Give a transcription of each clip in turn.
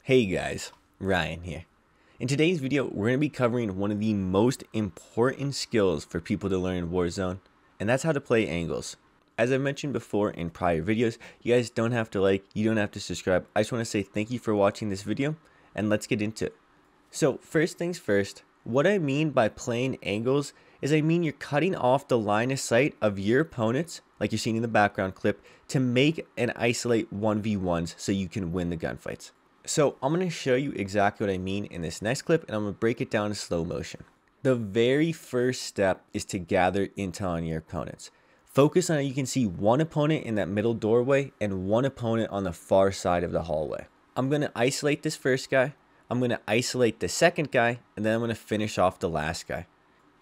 Hey guys, Ryan here. In today's video, we're going to be covering one of the most important skills for people to learn in Warzone, and that's how to play angles. As I mentioned before in prior videos, you guys don't have to like, you don't have to subscribe. I just want to say thank you for watching this video, and let's get into it. So first things first, what I mean by playing angles is I mean you're cutting off the line of sight of your opponents, like you're seeing in the background clip, to make and isolate 1v1s so you can win the gunfights. So I'm going to show you exactly what I mean in this next clip, and I'm going to break it down in slow motion. The very first step is to gather intel on your opponents. Focus on how you can see one opponent in that middle doorway and one opponent on the far side of the hallway. I'm going to isolate this first guy, I'm going to isolate the second guy, and then I'm going to finish off the last guy.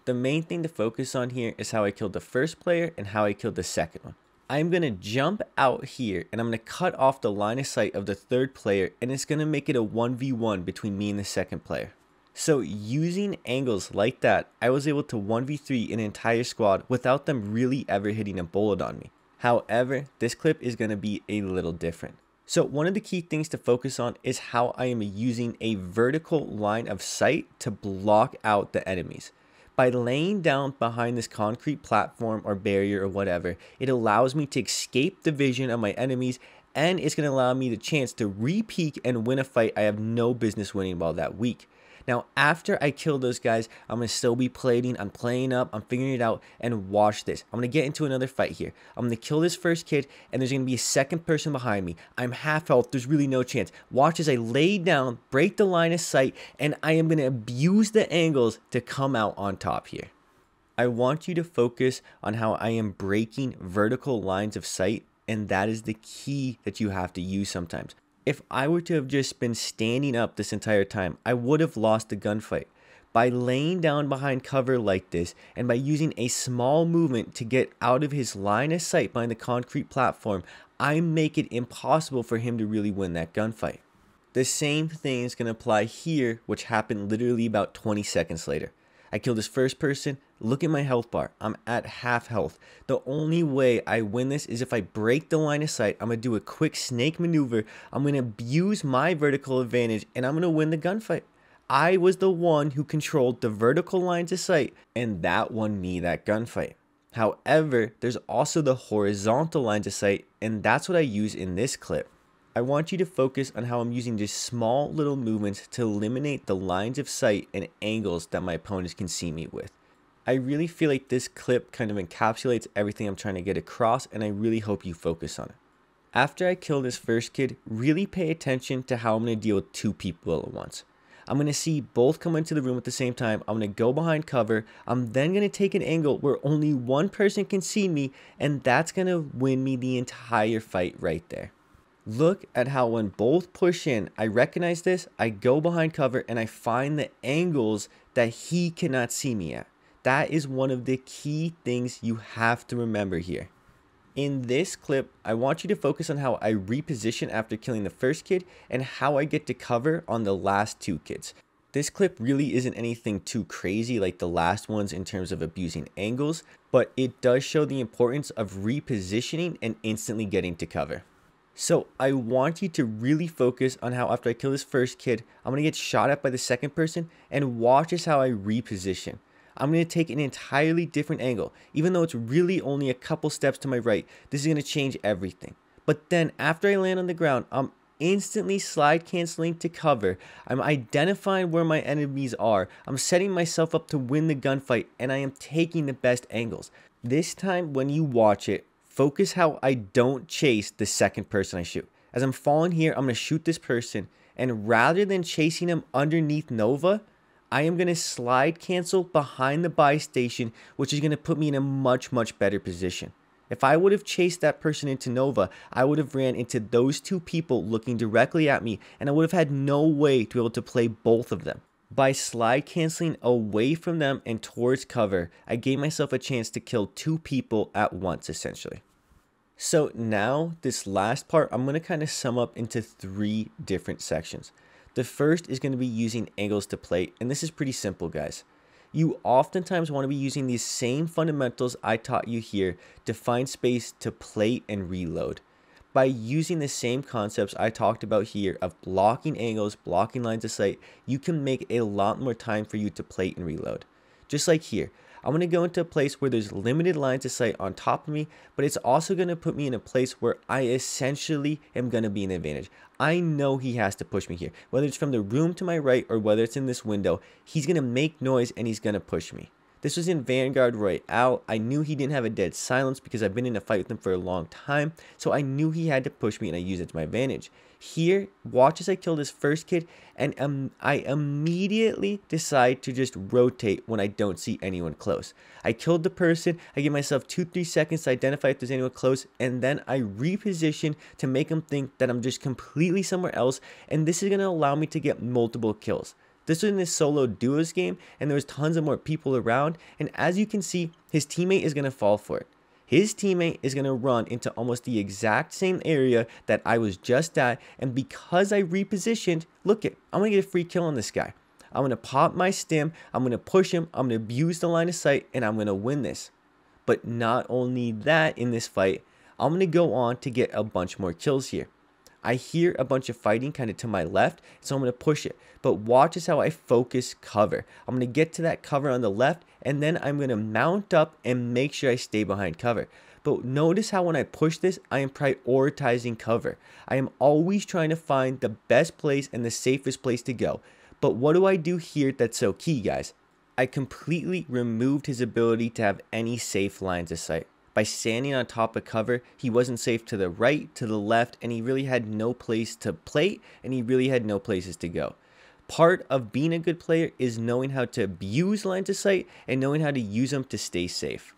The main thing to focus on here is how I killed the first player and how I killed the second one. I'm going to jump out here and I'm going to cut off the line of sight of the third player, and it's going to make it a 1v1 between me and the second player. So using angles like that, I was able to 1v3 an entire squad without them really ever hitting a bullet on me. However, this clip is going to be a little different. So one of the key things to focus on is how I am using a vertical line of sight to block out the enemies. By laying down behind this concrete platform or barrier or whatever, it allows me to escape the vision of my enemies, and it's going to allow me the chance to re-peek and win a fight I have no business winning while that weak. Now, after I kill those guys, I'm going to still be plating, I'm playing up, I'm figuring it out, and watch this. I'm going to get into another fight here. I'm going to kill this first kid, and there's going to be a second person behind me. I'm half health, there's really no chance. Watch as I lay down, break the line of sight, and I am going to abuse the angles to come out on top here. I want you to focus on how I am breaking vertical lines of sight, and that is the key that you have to use sometimes. If I were to have just been standing up this entire time, I would have lost the gunfight. By laying down behind cover like this, and by using a small movement to get out of his line of sight behind the concrete platform, I make it impossible for him to really win that gunfight. The same thing is going to apply here, which happened literally about 20 seconds later. I killed this first person. Look at my health bar. I'm at half health. The only way I win this is if I break the line of sight. I'm going to do a quick snake maneuver. I'm going to abuse my vertical advantage, and I'm going to win the gunfight. I was the one who controlled the vertical lines of sight, and that won me that gunfight. However, there's also the horizontal lines of sight, and that's what I use in this clip. I want you to focus on how I'm using just small little movements to eliminate the lines of sight and angles that my opponents can see me with. I really feel like this clip kind of encapsulates everything I'm trying to get across, and I really hope you focus on it. After I kill this first kid, really pay attention to how I'm going to deal with two people at once. I'm going to see both come into the room at the same time. I'm going to go behind cover. I'm then going to take an angle where only one person can see me, and that's going to win me the entire fight right there. Look at how when both push in, I recognize this, I go behind cover, and I find the angles that he cannot see me at. That is one of the key things you have to remember here. In this clip, I want you to focus on how I reposition after killing the first kid and how I get to cover on the last two kids. This clip really isn't anything too crazy like the last ones in terms of abusing angles, but it does show the importance of repositioning and instantly getting to cover. So I want you to really focus on how after I kill this first kid, I'm going to get shot at by the second person, and watch as how I reposition. I'm going to take an entirely different angle. Even though it's really only a couple steps to my right, this is going to change everything. But then after I land on the ground, I'm instantly slide canceling to cover. I'm identifying where my enemies are. I'm setting myself up to win the gunfight, and I am taking the best angles. This time when you watch it, focus how I don't chase the second person I shoot. As I'm falling here, I'm going to shoot this person, and rather than chasing him underneath Nova, I am going to slide cancel behind the buy station, which is going to put me in a much better position. If I would have chased that person into Nova, I would have ran into those two people looking directly at me, and I would have had no way to be able to play both of them. By slide canceling away from them and towards cover, I gave myself a chance to kill two people at once, essentially. So now, this last part, I'm going to kind of sum up into three different sections. The first is going to be using angles to plate, and this is pretty simple, guys. You oftentimes want to be using these same fundamentals I taught you here to find space to plate and reload. By using the same concepts I talked about here of blocking angles, blocking lines of sight, you can make a lot more time for you to plate and reload. Just like here, I'm going to go into a place where there's limited lines of sight on top of me, but it's also going to put me in a place where I essentially am going to be an advantage. I know he has to push me here. Whether it's from the room to my right or whether it's in this window, he's going to make noise and he's going to push me. This was in Vanguard Royale. I knew he didn't have a dead silence because I've been in a fight with him for a long time. So I knew he had to push me and I used it to my advantage. Here, watch as I kill this first kid and I immediately decide to just rotate when I don't see anyone close. I killed the person. I give myself 2-3 seconds to identify if there's anyone close. And then I reposition to make him think that I'm just completely somewhere else. And this is going to allow me to get multiple kills. This was in this solo duos game, and there was tons of more people around, and as you can see, his teammate is going to fall for it. His teammate is going to run into almost the exact same area that I was just at, and because I repositioned, look it, I'm going to get a free kill on this guy. I'm going to pop my stim, I'm going to push him, I'm going to abuse the line of sight, and I'm going to win this. But not only that in this fight, I'm going to go on to get a bunch more kills here. I hear a bunch of fighting kind of to my left, so I'm going to push it. But watch this how I focus cover. I'm going to get to that cover on the left, and then I'm going to mount up and make sure I stay behind cover. But notice how when I push this, I am prioritizing cover. I am always trying to find the best place and the safest place to go. But what do I do here that's so key, guys? I completely removed his ability to have any safe lines of sight. By standing on top of cover, he wasn't safe to the right, to the left, and he really had no place to plate, and he really had no places to go. Part of being a good player is knowing how to abuse lines of sight and knowing how to use them to stay safe.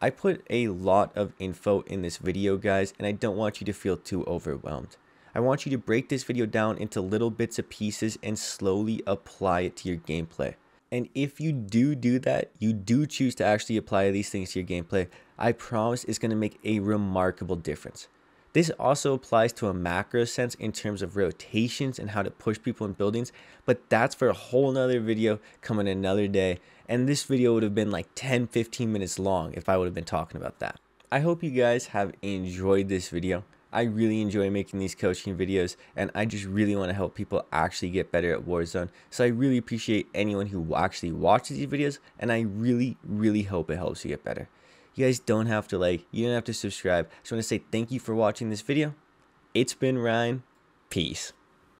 I put a lot of info in this video, guys, and I don't want you to feel too overwhelmed. I want you to break this video down into little bits of pieces and slowly apply it to your gameplay. And if you do that, you do choose to actually apply these things to your gameplay, I promise it's going to make a remarkable difference. This also applies to a macro sense in terms of rotations and how to push people in buildings, but that's for a whole nother video coming another day. And this video would have been like 10-15 minutes long if I would have been talking about that. I hope you guys have enjoyed this video. I really enjoy making these coaching videos, and I just really want to help people actually get better at Warzone. So I really appreciate anyone who actually watches these videos, and I really hope it helps you get better. You guys don't have to like, you don't have to subscribe. I just want to say thank you for watching this video. It's been Ryan. Peace.